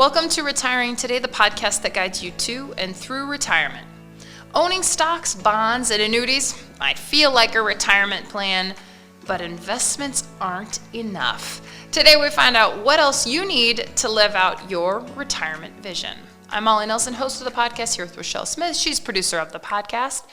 Welcome to Retiring Today, the podcast that guides you to and through retirement. Owning stocks, bonds, and annuities might feel like a retirement plan, but investments aren't enough. Today we find out what else you need to live out your retirement vision. I'm Molly Nelson, host of the podcast, here with Richelle Smith. She's producer of the podcast.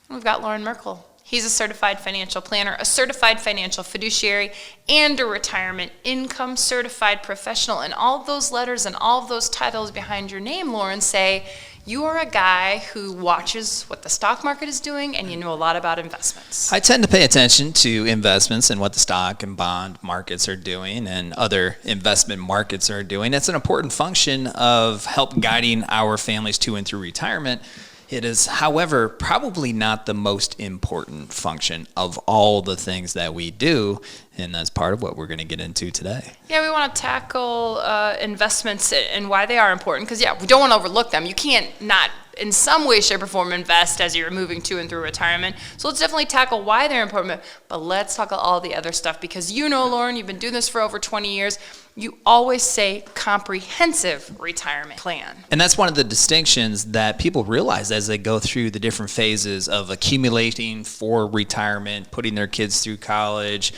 And we've got Loren Merkle. He's a certified financial planner, a certified financial fiduciary, and a retirement income certified professional. And all of those letters and all of those titles behind your name, Loren, say you are a guy who watches what the stock market is doing and you know a lot about investments. I tend to pay attention to investments and what the stock and bond markets are doing and other investment markets are doing. It's an important function of help guiding our families to and through retirement. It is, however, probably not the most important function of all the things that we do, and that's part of what we're going to get into today. Yeah, we want to tackle investments and why they are important, because, we don't want to overlook them. You can't not, in some way, shape, or form, invest as you're moving to and through retirement. So let's definitely tackle why they're important, but let's tackle all the other stuff, because you know, Loren, you've been doing this for over 20 years. You always say comprehensive retirement plan. And that's one of the distinctions that people realize as they go through the different phases of accumulating for retirement, putting their kids through college,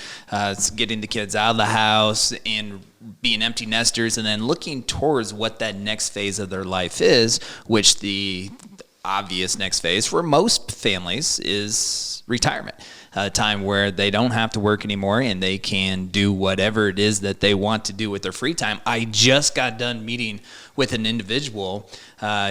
getting the kids out of the house, and being empty nesters, and then looking towards what that next phase of their life is, which the obvious next phase for most families is retirement. A time where they don't have to work anymore and they can do whatever it is that they want to do with their free time. I just got done meeting with an individual.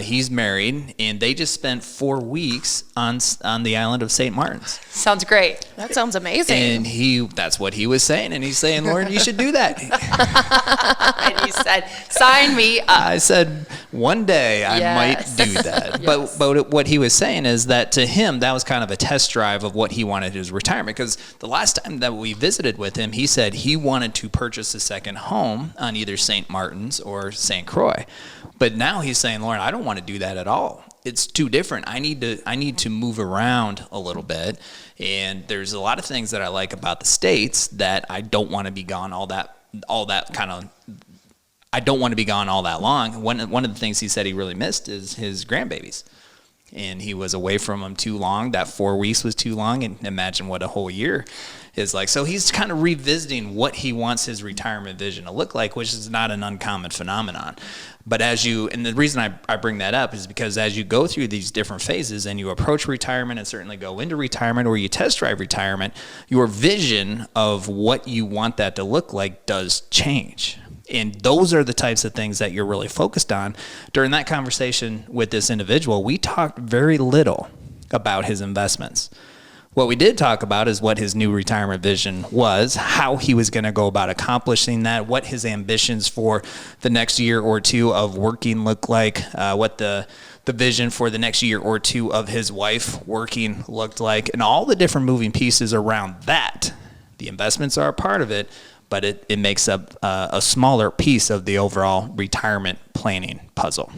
He's married, and they just spent 4 weeks on the island of St. Martin's. Sounds great. That sounds amazing. And that's what he was saying, and he's saying, Loren, you should do that. And he said, sign me up. I said, one day I might do that. Yes. But what he was saying is that to him, that was kind of a test drive of what he wanted his retirement, because the last time that we visited with him, he said he wanted to purchase a second home on either St. Martin's or St. Croix. But now he's saying, Loren, I don't want to do that at all. It's too different. I need to move around a little bit. And there's a lot of things that I like about the States that I don't want to be gone I don't want to be gone all that long. One of the things he said he really missed is his grandbabies. And he was away from them too long. That 4 weeks was too long, and imagine what a whole year is like. So he's kind of revisiting what he wants his retirement vision to look like, which is not an uncommon phenomenon. But and the reason I bring that up is because as you go through these different phases and you approach retirement and certainly go into retirement or you test drive retirement, your vision of what you want that to look like does change. And those are the types of things that you're really focused on. During that conversation with this individual, we talked very little about his investments. What we did talk about is what his new retirement vision was, how he was going to go about accomplishing that, what his ambitions for the next year or two of working look like, what the vision for the next year or two of his wife working looked like, and all the different moving pieces around that. The investments are a part of it, but it makes up a smaller piece of the overall retirement planning puzzle.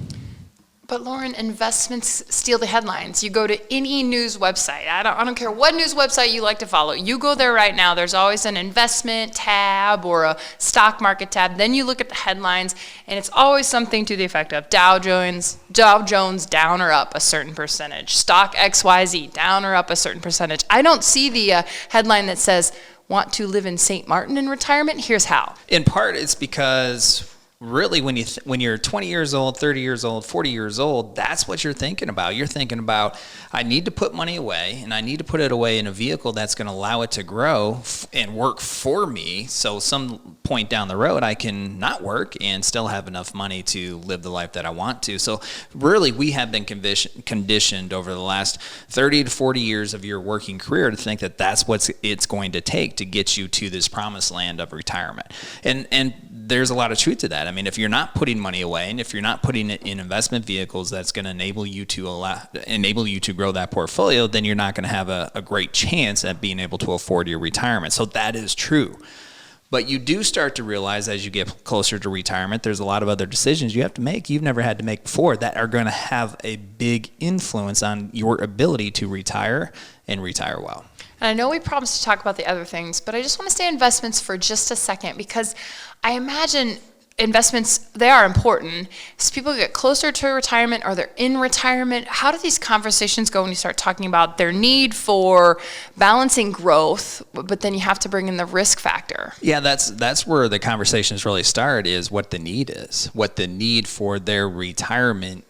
But Loren, investments steal the headlines. You go to any news website. I don't care what news website you like to follow. You go there right now. There's always an investment tab or a stock market tab. Then you look at the headlines, and it's always something to the effect of Dow Jones down or up a certain percentage. Stock XYZ down or up a certain percentage. I don't see the headline that says, want to live in St. Martin in retirement? Here's how. In part, it's because really when you're 20 years old, 30 years old, 40 years old, that's what you're thinking about. You're thinking about, I need to put money away, and I need to put it away in a vehicle that's going to allow it to grow and work for me. So some point down the road, I can not work and still have enough money to live the life that I want to. So really, we have been conditioned over the last 30 to 40 years of your working career to think that that's what it's going to take to get you to this promised land of retirement. And there's a lot of truth to that. I mean, if you're not putting money away and if you're not putting it in investment vehicles that's going to enable you to grow that portfolio, then you're not going to have a great chance at being able to afford your retirement. So that is true. But you do start to realize as you get closer to retirement, there's a lot of other decisions you have to make you've never had to make before that are going to have a big influence on your ability to retire and retire well. And I know we promised to talk about the other things, but I just want to stay investments for just a second, because I imagine investments, they are important. As people get closer to retirement or they're in retirement, how do these conversations go when you start talking about their need for balancing growth, but then you have to bring in the risk factor? Yeah, that's where the conversations really start, is what the need is, what the need for their retirement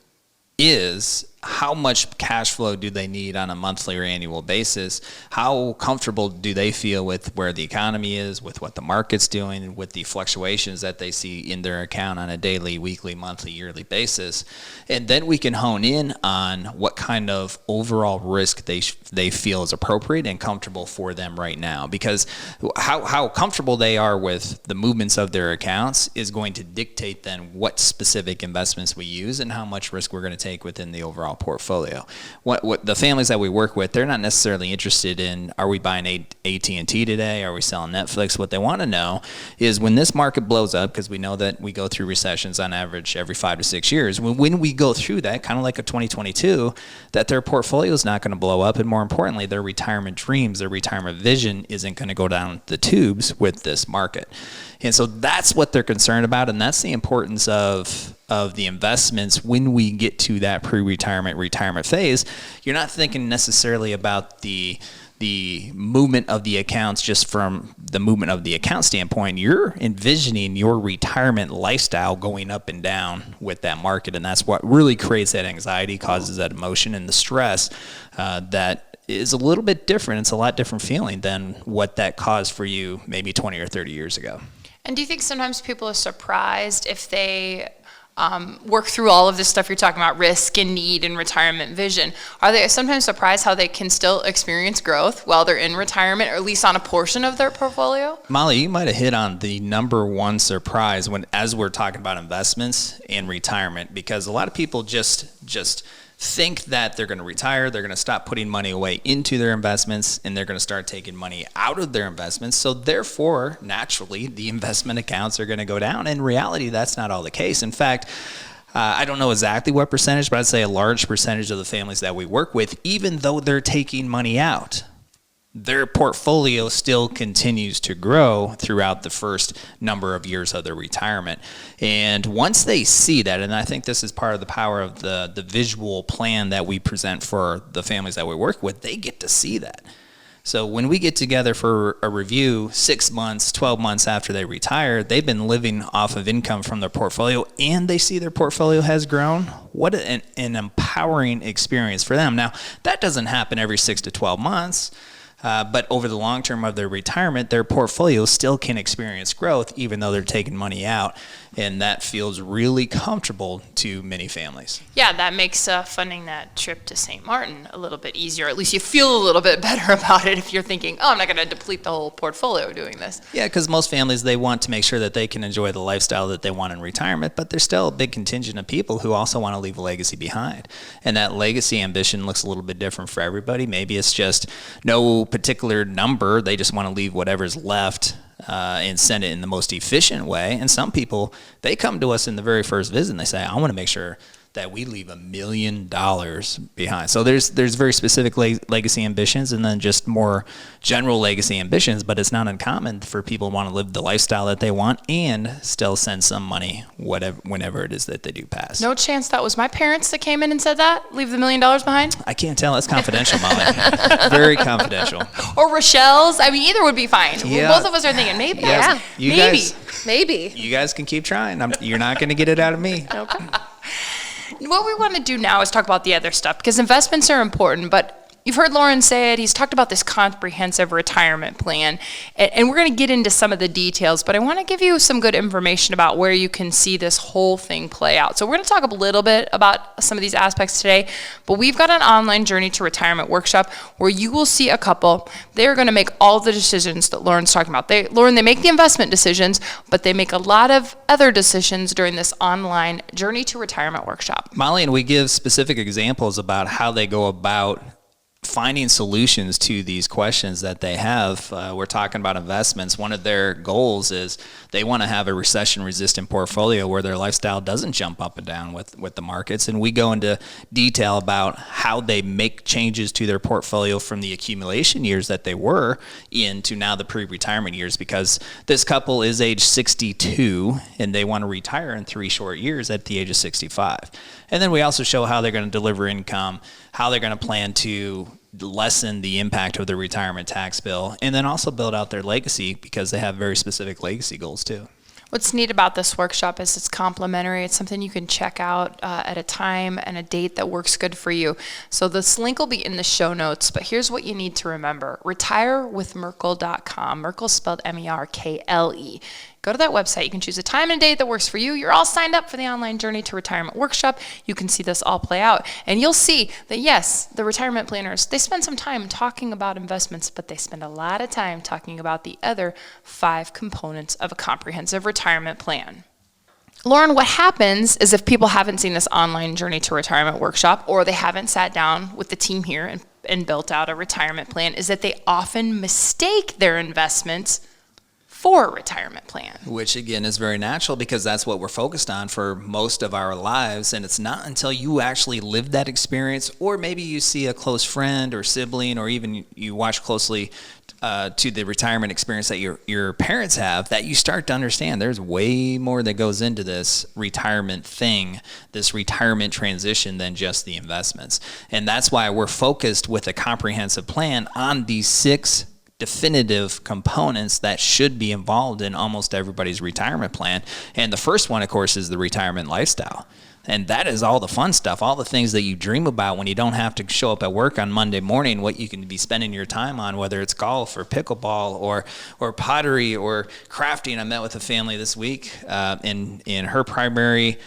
is. How much cash flow do they need on a monthly or annual basis? How comfortable do they feel with where the economy is, with what the market's doing, with the fluctuations that they see in their account on a daily, weekly, monthly, yearly basis? And then we can hone in on what kind of overall risk they feel is appropriate and comfortable for them right now. Because how comfortable they are with the movements of their accounts is going to dictate then what specific investments we use and how much risk we're going to take within the overall portfolio. What the families that we work with, they're not necessarily interested in, are we buying AT&T today? Are we selling Netflix? What they want to know is, when this market blows up, because we know that we go through recessions on average every 5 to 6 years, when we go through that, kind of like a 2022, that their portfolio is not going to blow up, and more importantly, their retirement dreams, their retirement vision isn't going to go down the tubes with this market. And so that's what they're concerned about, and that's the importance of the investments when we get to that retirement phase. You're not thinking necessarily about the movement of the accounts just from the movement of the account standpoint. You're envisioning your retirement lifestyle going up and down with that market, and that's what really creates that anxiety, causes that emotion and the stress that is a little bit different. It's a lot different feeling than what that caused for you maybe 20 or 30 years ago. And do you think sometimes people are surprised if they work through all of this stuff you're talking about, risk and need and retirement vision? Are they sometimes surprised how they can still experience growth while they're in retirement, or at least on a portion of their portfolio? Molly, you might have hit on the number one surprise as we're talking about investments and retirement, because a lot of people just think that they're going to retire, they're going to stop putting money away into their investments, and they're going to start taking money out of their investments. So therefore, naturally, the investment accounts are going to go down. In reality, that's not all the case. In fact, I don't know exactly what percentage, but I'd say a large percentage of the families that we work with, even though they're taking money out, their portfolio still continues to grow throughout the first number of years of their retirement. And once they see that, and I think this is part of the power of the visual plan that we present for the families that we work with, they get to see that. So when we get together for a review 6 months, 12 months after they retire, they've been living off of income from their portfolio, and they see their portfolio has grown. What an empowering experience for them. Now, that doesn't happen every 6 to 12 months. But over the long term of their retirement, their portfolio still can experience growth even though they're taking money out. And that feels really comfortable to many families. Yeah, that makes funding that trip to St. Martin a little bit easier. At least you feel a little bit better about it if you're thinking, oh, I'm not going to deplete the whole portfolio doing this. Yeah, because most families, they want to make sure that they can enjoy the lifestyle that they want in retirement, but there's still a big contingent of people who also want to leave a legacy behind. And that legacy ambition looks a little bit different for everybody. Maybe it's just no particular number. They just want to leave whatever's left and send it in the most efficient way. And some people, they come to us in the very first visit and they say, I want to make sure that we leave $1 million behind. So there's very specific legacy ambitions, and then just more general legacy ambitions, but it's not uncommon for people to want to live the lifestyle that they want and still send some money whenever it is that they do pass. No chance that was my parents that came in and said that? Leave the $1 million behind? I can't tell. That's confidential, Molly. Very confidential. Or Richelle's? I mean, either would be fine. Yeah. Both of us are thinking, maybe. Yeah. Maybe. You guys can keep trying. You're not going to get it out of me. Okay. What we want to do now is talk about the other stuff, because investments are important, but you've heard Loren say it. He's talked about this comprehensive retirement plan, and we're going to get into some of the details, but I want to give you some good information about where you can see this whole thing play out. So we're going to talk a little bit about some of these aspects today, but we've got an online Journey to Retirement workshop where you will see a couple. They're going to make all the decisions that Loren's talking about. They make the investment decisions, but they make a lot of other decisions during this online Journey to Retirement workshop. Molly, and we give specific examples about how they go about finding solutions to these questions that they have. We're talking about investments. One of their goals is they want to have a recession-resistant portfolio where their lifestyle doesn't jump up and down with the markets. And we go into detail about how they make changes to their portfolio from the accumulation years that they were into now the pre-retirement years, because this couple is age 62 and they want to retire in 3 short years at the age of 65. And then we also show how they're going to deliver income, how they're going to plan to lessen the impact of the retirement tax bill, and then also build out their legacy, because they have very specific legacy goals too. What's neat about this workshop is it's complimentary. It's something you can check out at a time and a date that works good for you. So this link will be in the show notes, but here's what you need to remember. Retirewithmerkle.com. Merkle spelled Merkle. Go to that website. You can choose a time and date that works for you. You're all signed up for the online Journey to Retirement workshop. You can see this all play out. And you'll see that, yes, the retirement planners, they spend some time talking about investments, but they spend a lot of time talking about the other 5 components of a comprehensive retirement plan. Loren, what happens is if people haven't seen this online Journey to Retirement workshop, or they haven't sat down with the team here and built out a retirement plan, is that they often mistake their investments for a retirement plan. Which again is very natural, because that's what we're focused on for most of our lives. And it's not until you actually live that experience, or maybe you see a close friend or sibling, or even you watch closely to the retirement experience that your parents have, that you start to understand there's way more that goes into this retirement thing, this retirement transition, than just the investments. And that's why we're focused with a comprehensive plan on these 6 definitive components that should be involved in almost everybody's retirement plan. And the first one, of course, is the retirement lifestyle. And that is all the fun stuff, all the things that you dream about when you don't have to show up at work on Monday morning, what you can be spending your time on, whether it's golf or pickleball or pottery or crafting. I met with a family this week, in her primary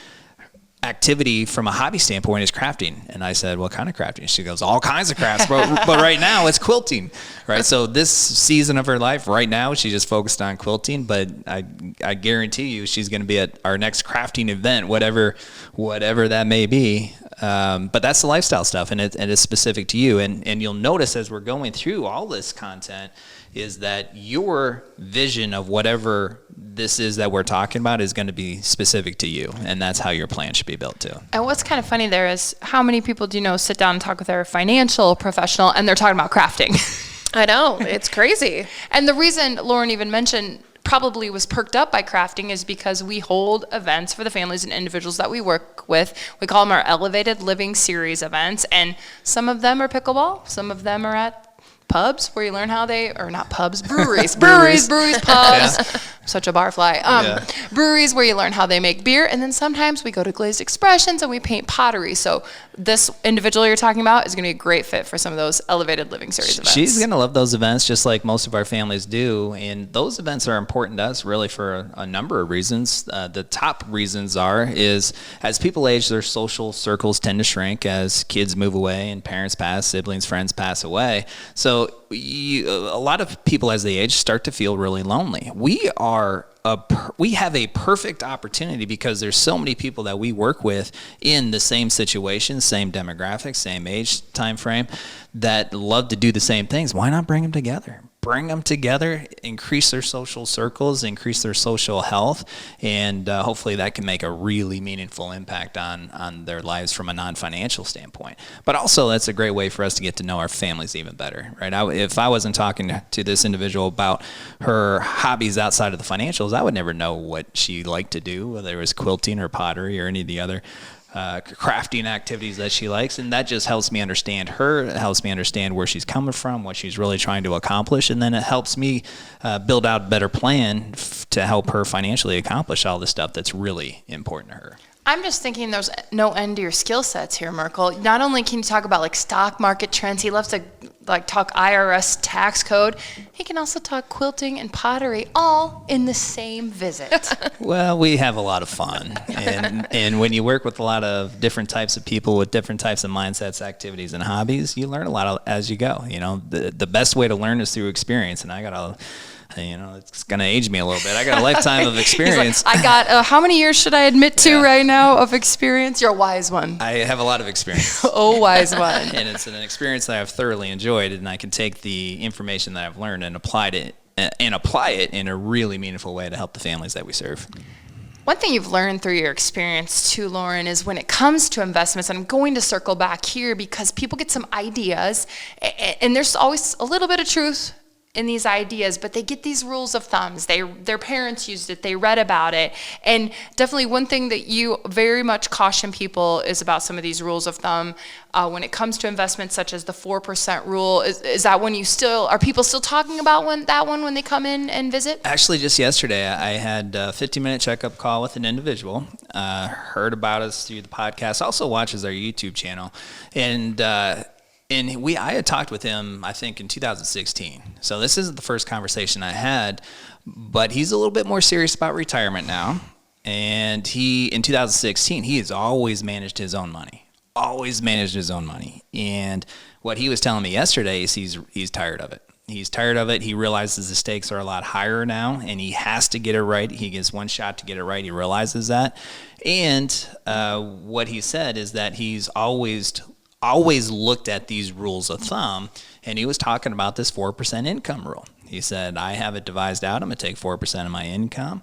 activity from a hobby standpoint is crafting. And I said, what kind of crafting? She goes, all kinds of crafts, but right now it's quilting, right? So this season of her life, right now, she's just focused on quilting, but I guarantee you she's going to be at our next crafting event, whatever that may be. But that's the lifestyle stuff, and it's specific to you. And you'll notice as we're going through all this content is that your vision of whatever this is that we're talking about is going to be specific to you, and that's how your plan should be built too. And what's kind of funny there is how many people do you know sit down and talk with their financial professional and they're talking about crafting? I know, it's crazy. And the reason Loren even mentioned probably was perked up by crafting is because we hold events for the families and individuals that we work with. We call them our Elevated Living Series events, and some of them are pickleball, some of them are at pubs where you learn how they, or not pubs, breweries, breweries, pubs. Yeah. Such a barfly. Breweries where you learn how they make beer, and then sometimes we go to Glazed Expressions and we paint pottery. So this individual you're talking about is going to be a great fit for some of those Elevated Living Series events. She's going to love those events just like most of our families do, and those events are important to us really for a number of reasons. The top reasons is as people age, their social circles tend to shrink as kids move away and parents pass, siblings, friends pass away. So a lot of people as they age start to feel really lonely. We have a perfect opportunity because there's so many people that we work with in the same situation, same demographic, same age time frame, that love to do the same things. Why not bring them together? Bring them together, increase their social circles, increase their social health, and hopefully that can make a really meaningful impact on their lives from a non-financial standpoint. But also that's a great way for us to get to know our families even better, right? If I wasn't talking to this individual about her hobbies outside of the financials, I would never know what she liked to do, whether it was quilting or pottery or any of the other crafting activities that she likes, and that just helps me understand her. It helps me understand where she's coming from, what she's really trying to accomplish, and then it helps me build out a better plan to help her financially accomplish all the stuff that's really important to her. I'm just thinking there's no end to your skill sets here, Merkle. Not only can you talk about like stock market trends, he loves to like talk IRS tax code. He can also talk quilting and pottery all in the same visit. Well, we have a lot of fun. And when you work with a lot of different types of people with different types of mindsets, activities, and hobbies, you learn a lot as you go. You know, the best way to learn is through experience. And I got it's going to age me a little bit. I got a lifetime of experience. Like, I got, how many years should I admit to right now of experience? You're a wise one. I have a lot of experience. Oh, wise one. And it's an experience that I've thoroughly enjoyed, and I can take the information that I've learned and apply it in a really meaningful way to help the families that we serve. One thing you've learned through your experience too, Loren, is when it comes to investments, and I'm going to circle back here because people get some ideas, and there's always a little bit of truth in these ideas, but they get these rules of thumbs. Their parents used it, they read about it, and definitely one thing that you very much caution people is about some of these rules of thumb when it comes to investments, such as the 4% rule. Is that when are people still talking about that one when they come in and visit? Actually, just yesterday, I had a 15-minute checkup call with an individual, heard about us through the podcast, also watches our YouTube channel, and I had talked with him, I think, in 2016. So this isn't the first conversation I had, but he's a little bit more serious about retirement now. And in 2016, he has always managed his own money. And what he was telling me yesterday is he's tired of it. He's tired of it. He realizes the stakes are a lot higher now, and he has to get it right. He gets one shot to get it right. He realizes that. And what he said is that he's always looked at these rules of thumb, and he was talking about this 4% income rule. He said, I have it devised out. I'm going to take 4% of my income,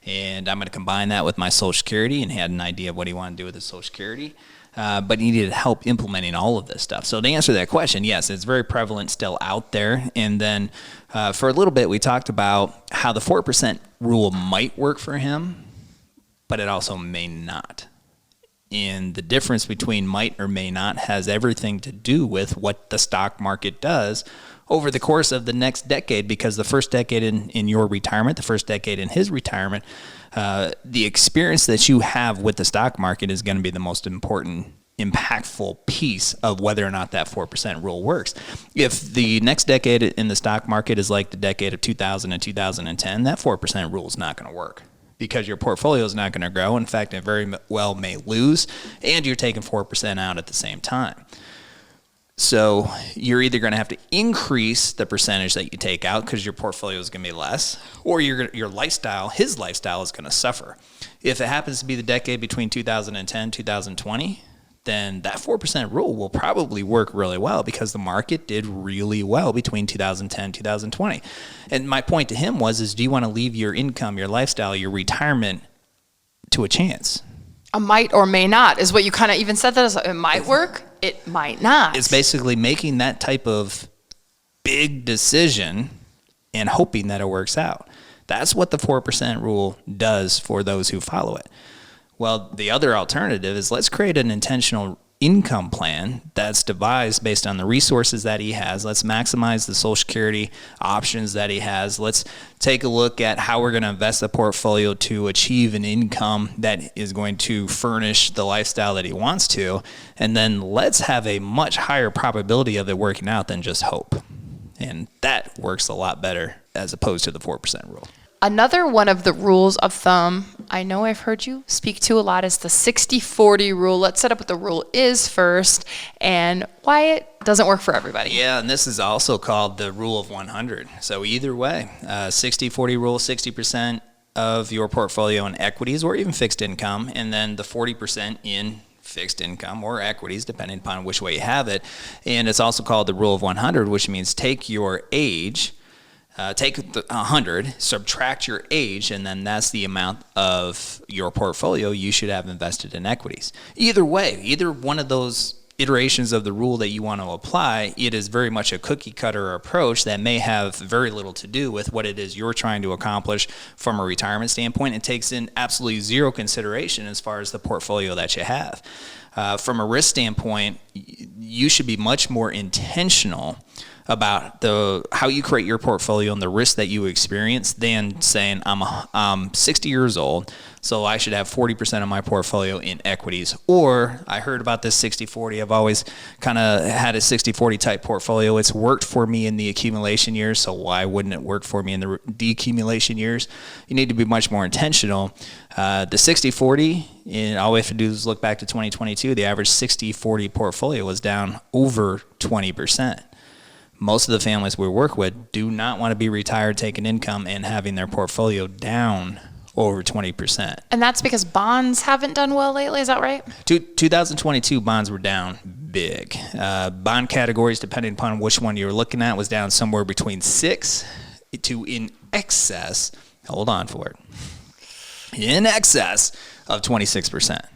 and I'm going to combine that with my Social Security, and he had an idea of what he wanted to do with his Social Security, but he needed help implementing all of this stuff. So to answer that question, yes, it's very prevalent still out there. And then for a little bit, we talked about how the 4% rule might work for him, but it also may not. And the difference between might or may not has everything to do with what the stock market does over the course of the next decade, because the first decade in your retirement, the first decade in his retirement, the experience that you have with the stock market is going to be the most important, impactful piece of whether or not that 4% rule works. If the next decade in the stock market is like the decade of 2000 and 2010, that 4% rule is not going to work, because your portfolio is not going to grow. In fact, it very well may lose, and you're taking 4% out at the same time. So you're either going to have to increase the percentage that you take out because your portfolio is going to be less, or his lifestyle is going to suffer. If it happens to be the decade between 2010 and 2020, then that 4% rule will probably work really well, because the market did really well between 2010 and 2020. And my point to him was, do you want to leave your income, your lifestyle, your retirement to a chance? A might or may not is what you kind of even said. That it might work, it might not. It's basically making that type of big decision and hoping that it works out. That's what the 4% rule does for those who follow it. Well, the other alternative is, let's create an intentional income plan that's devised based on the resources that he has. Let's maximize the Social Security options that he has. Let's take a look at how we're going to invest the portfolio to achieve an income that is going to furnish the lifestyle that he wants to. And then let's have a much higher probability of it working out than just hope. And that works a lot better as opposed to the 4% rule. Another one of the rules of thumb I know I've heard you speak to a lot is the 60-40 rule. Let's set up what the rule is first and why it doesn't work for everybody. Yeah, and this is also called the rule of 100. So either way, 60-40 rule, 60% of your portfolio in equities or even fixed income, and then the 40% in fixed income or equities, depending upon which way you have it. And it's also called the rule of 100, which means take your age, take 100, subtract your age, and then that's the amount of your portfolio you should have invested in equities. Either way, either one of those iterations of the rule that you want to apply, it is very much a cookie cutter approach that may have very little to do with what it is you're trying to accomplish from a retirement standpoint. It takes in absolutely zero consideration as far as the portfolio that you have. From a risk standpoint, you should be much more intentional about how you create your portfolio and the risk that you experience than saying, I'm 60 years old, so I should have 40% of my portfolio in equities. Or I heard about this 60-40. I've always kind of had a 60-40 type portfolio. It's worked for me in the accumulation years, so why wouldn't it work for me in the decumulation years? You need to be much more intentional. The 60-40, and all we have to do is look back to 2022. The average 60-40 portfolio was down over 20%. most of the families we work with do not want to be retired, taking income, and having their portfolio down over 20%. And that's because bonds haven't done well lately, is that right? 2022 bonds were down big. Bond categories, depending upon which one you were looking at, was down somewhere between 6 to in excess, hold on for it, in excess of 26%.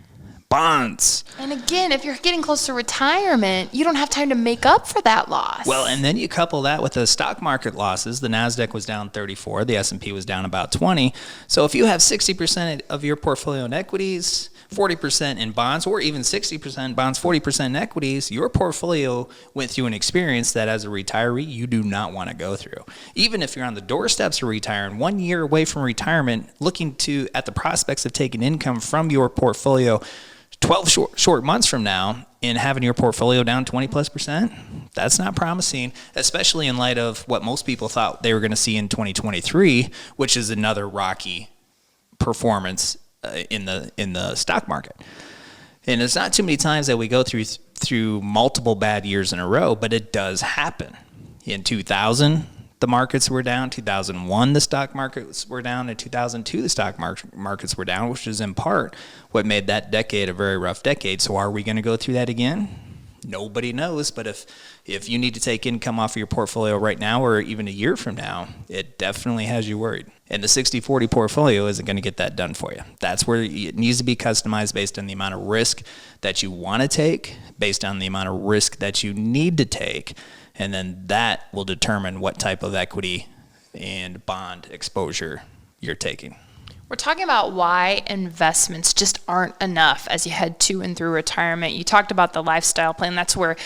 Bonds. And again, if you're getting close to retirement, you don't have time to make up for that loss. Well, and then you couple that with the stock market losses. The NASDAQ was down 34. The S&P was down about 20. So if you have 60% of your portfolio in equities, 40% in bonds, or even 60% in bonds, 40% in equities, your portfolio went through an experience that as a retiree, you do not want to go through. Even if you're on the doorsteps of retiring, 1 year away from retirement, looking at the prospects of taking income from your portfolio 12 short months from now and having your portfolio down 20+%, that's not promising, especially in light of what most people thought they were going to see in 2023, which is another rocky performance in the stock market. And it's not too many times that we go through multiple bad years in a row, but it does happen. In 2000, the markets were down. 2001, the stock markets were down. In 2002, the stock markets were down, which is in part what made that decade a very rough decade. So are we going to go through that again? Nobody knows. But if you need to take income off of your portfolio right now or even a year from now, it definitely has you worried. And the 60-40 portfolio isn't going to get that done for you. That's where it needs to be customized based on the amount of risk that you want to take, based on the amount of risk that you need to take. And then that will determine what type of equity and bond exposure you're taking. We're talking about why investments just aren't enough as you head to and through retirement. You talked about the lifestyle plan. That's where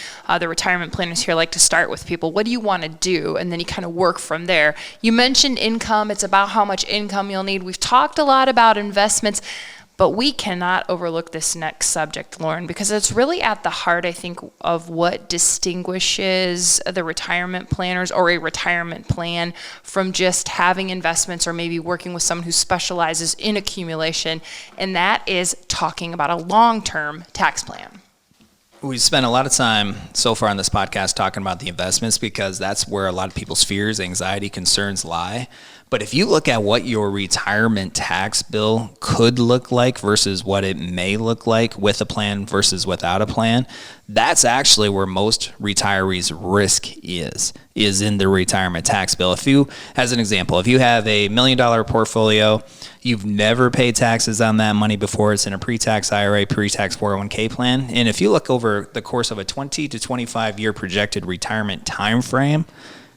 the retirement planners here like to start with people. What do you want to do? And then you kind of work from there. You mentioned income. It's about how much income you'll need. We've talked a lot about investments. But we cannot overlook this next subject, Loren, because it's really at the heart, I think, of what distinguishes the retirement planners or a retirement plan from just having investments or maybe working with someone who specializes in accumulation, and that is talking about a long-term tax plan. We spent a lot of time so far on this podcast talking about the investments because that's where a lot of people's fears, anxiety, concerns lie. But if you look at what your retirement tax bill could look like versus what it may look like with a plan versus without a plan, that's actually where most retirees' risk is in the retirement tax bill. If you, as an example, if you have a $1 million portfolio, you've never paid taxes on that money before, it's in a pre-tax IRA, pre-tax 401k plan, and if you look over the course of a 20 to 25 year projected retirement time frame,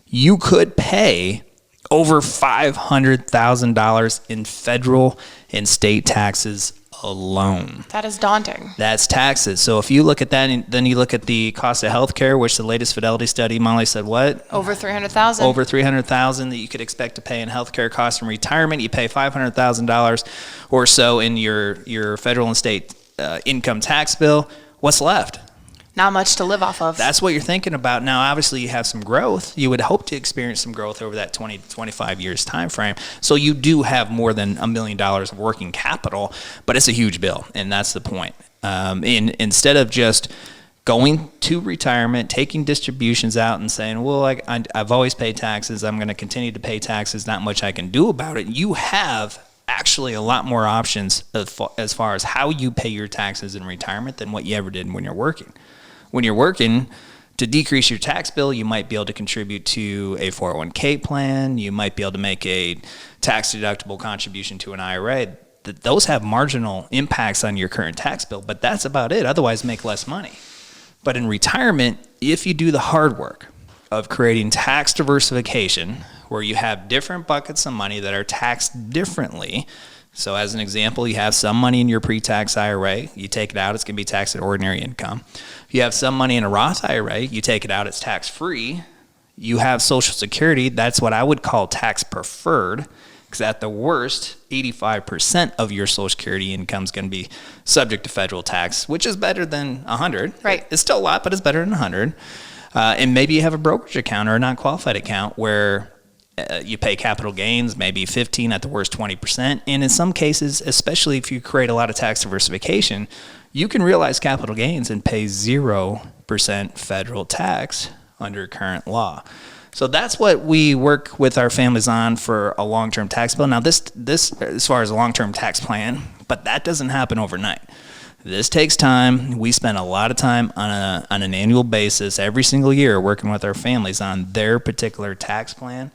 you could pay over $500,000 in federal and state taxes alone. That is daunting. That's taxes. So if you look at that, and then you look at the cost of healthcare, which the latest Fidelity study, Molly said what? Over $300,000. Over $300,000 that you could expect to pay in healthcare costs from retirement. You pay $500,000 or so in your federal and state income tax bill. What's left? Not much to live off of. That's what you're thinking about. Now, obviously, you have some growth. You would hope to experience some growth over that 20 to 25 years time frame. So you do have more than $1 million of working capital, but it's a huge bill, and that's the point. Instead of just going to retirement, taking distributions out and saying, well, I've always paid taxes, I'm going to continue to pay taxes, not much I can do about it, you have actually a lot more options as far as how you pay your taxes in retirement than what you ever did when you're working. When you're working, to decrease your tax bill, you might be able to contribute to a 401k plan. You might be able to make a tax-deductible contribution to an IRA. Those have marginal impacts on your current tax bill, but that's about it. Otherwise, make less money. But in retirement, if you do the hard work of creating tax diversification, where you have different buckets of money that are taxed differently. So as an example, you have some money in your pre-tax IRA, you take it out, it's going to be taxed at ordinary income. If you have some money in a Roth IRA, you take it out, it's tax-free. You have Social Security, that's what I would call tax preferred, because at the worst, 85% of your Social Security income is going to be subject to federal tax, which is better than 100. Right. It's still a lot, but it's better than 100. And maybe you have a brokerage account or a non-qualified account where you pay capital gains, maybe 15, at the worst 20%. And in some cases, especially if you create a lot of tax diversification, you can realize capital gains and pay 0% federal tax under current law. So that's what we work with our families on for a long-term tax bill. Now this as far as a long-term tax plan, but that doesn't happen overnight. This takes time. We spend a lot of time on an annual basis every single year working with our families on their particular tax plan,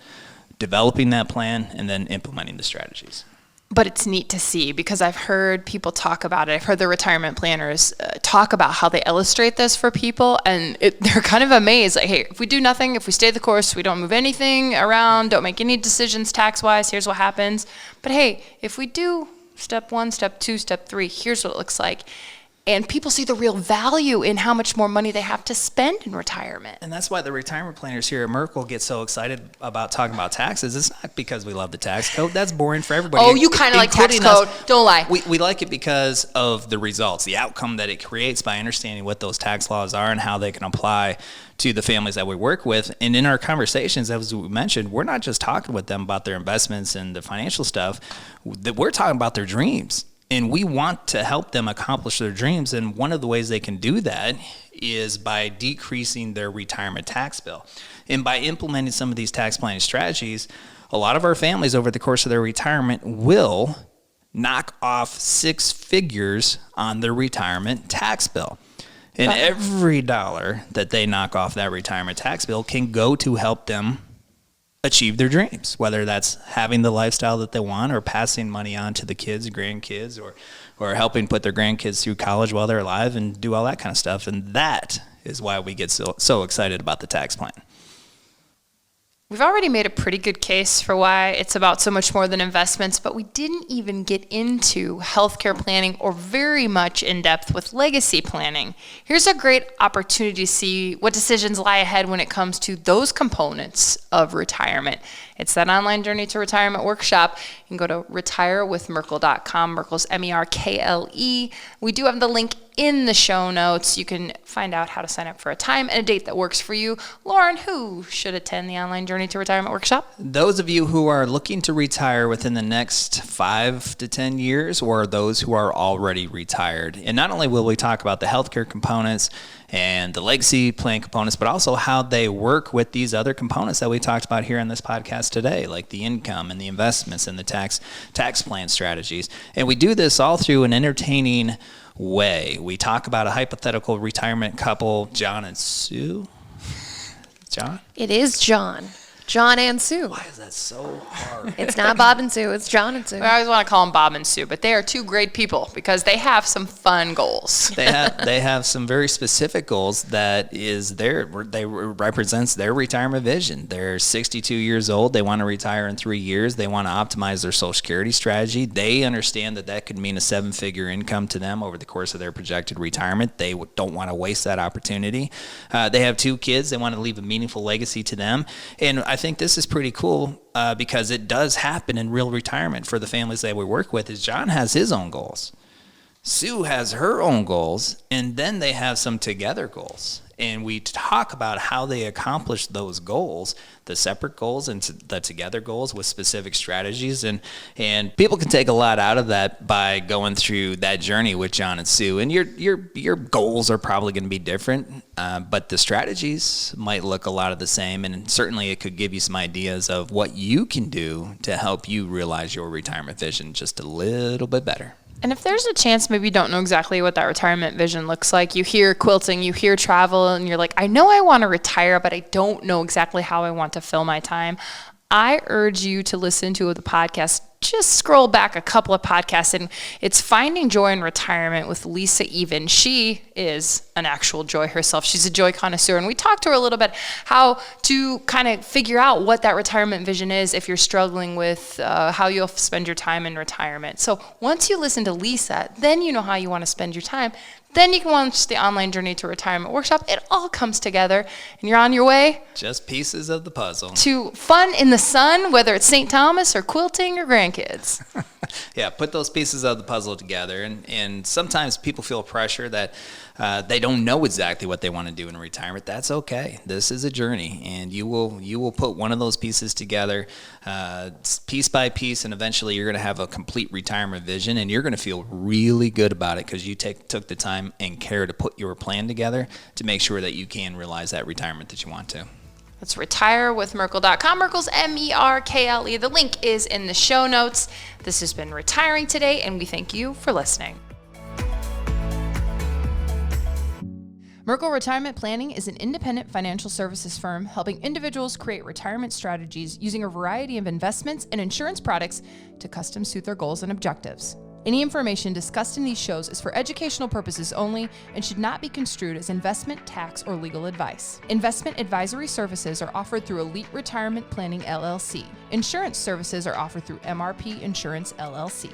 developing that plan, and then implementing the strategies. But it's neat to see because I've heard people talk about it. I've heard the retirement planners talk about how they illustrate this for people, and they're kind of amazed. Like, hey, if we do nothing, if we stay the course, we don't move anything around, don't make any decisions tax-wise, here's what happens. But hey, if we do step 1, step 2, step 3, here's what it looks like. And people see the real value in how much more money they have to spend in retirement. And that's why the retirement planners here at Merkle get so excited about talking about taxes. It's not because we love the tax code. That's boring for everybody. Oh, you kind of like tax code. Don't lie. We like it because of the results, the outcome that it creates by understanding what those tax laws are and how they can apply to the families that we work with. And in our conversations, as we mentioned, we're not just talking with them about their investments and the financial stuff. We're talking about their dreams. And we want to help them accomplish their dreams. And one of the ways they can do that is by decreasing their retirement tax bill. And by implementing some of these tax planning strategies, a lot of our families over the course of their retirement will knock off 6 figures on their retirement tax bill. And every dollar that they knock off that retirement tax bill can go to help them achieve their dreams, whether that's having the lifestyle that they want or passing money on to the kids and grandkids or helping put their grandkids through college while they're alive and do all that kind of stuff. And that is why we get so excited about the tax plan. We've already made a pretty good case for why it's about so much more than investments, but we didn't even get into healthcare planning or very much in depth with legacy planning. Here's a great opportunity to see what decisions lie ahead when it comes to those components of retirement. It's that online Journey to Retirement workshop. You can go to retirewithmerkle.com. Merkle's MERKLE. We do have the link in the show notes. You can find out how to sign up for a time and a date that works for you. Loren, who should attend the online Journey to Retirement workshop? Those of you who are looking to retire within the next 5 to 10 years, or those who are already retired. And not only will we talk about the healthcare components and the legacy plan components, but also how they work with these other components that we talked about here in this podcast today, like the income and the investments and the tax plan strategies. And we do this all through an entertaining way. We talk about a hypothetical retirement couple, John and Sue. John? It is John. John and Sue. Why is that so hard? It's not Bob and Sue. It's John and Sue. I always want to call them Bob and Sue, but they are 2 great people because they have some fun goals. They have some very specific goals that represents their retirement vision. They're 62 years old. They want to retire in 3 years. They want to optimize their Social Security strategy. They understand that could mean a 7-figure income to them over the course of their projected retirement. They don't want to waste that opportunity. They have 2 kids. They want to leave a meaningful legacy to them. And I think this is pretty cool because it does happen in real retirement for the families that we work with. Is John has his own goals, Sue has her own goals, and then they have some together goals. And we talk about how they accomplish those goals, the separate goals and the together goals with specific strategies. And people can take a lot out of that by going through that journey with John and Sue. And your goals are probably going to be different, but the strategies might look a lot of the same. And certainly it could give you some ideas of what you can do to help you realize your retirement vision just a little bit better. And if there's a chance maybe you don't know exactly what that retirement vision looks like, you hear quilting, you hear travel, and you're like, I know I want to retire, but I don't know exactly how I want to fill my time, I urge you to listen to the podcast. Just scroll back a couple of podcasts, and it's Finding Joy in Retirement with Lisa Even. She is an actual joy herself. She's a joy connoisseur, and we talked to her a little bit how to kind of figure out what that retirement vision is if you're struggling with how you'll spend your time in retirement. So once you listen to Lisa, then you know how you want to spend your time. Then you can launch the online Journey to Retirement workshop. It all comes together, and you're on your way. Just pieces of the puzzle. To fun in the sun, whether it's St. Thomas or quilting or grandkids. Yeah, put those pieces of the puzzle together. And sometimes people feel pressure that they don't know exactly what they want to do in retirement. That's okay. This is a journey, and you will put one of those pieces together piece by piece, and eventually you're going to have a complete retirement vision, and you're going to feel really good about it because you took the time and care to put your plan together to make sure that you can realize that retirement that you want to. That's retirewithmerkle.com. Merkle's MERKLE. The link is in the show notes. This has been Retiring Today, and we thank you for listening. Merkle Retirement Planning is an independent financial services firm helping individuals create retirement strategies using a variety of investments and insurance products to custom suit their goals and objectives. Any information discussed in these shows is for educational purposes only and should not be construed as investment, tax, or legal advice. Investment advisory services are offered through Elite Retirement Planning LLC. Insurance services are offered through MRP Insurance LLC.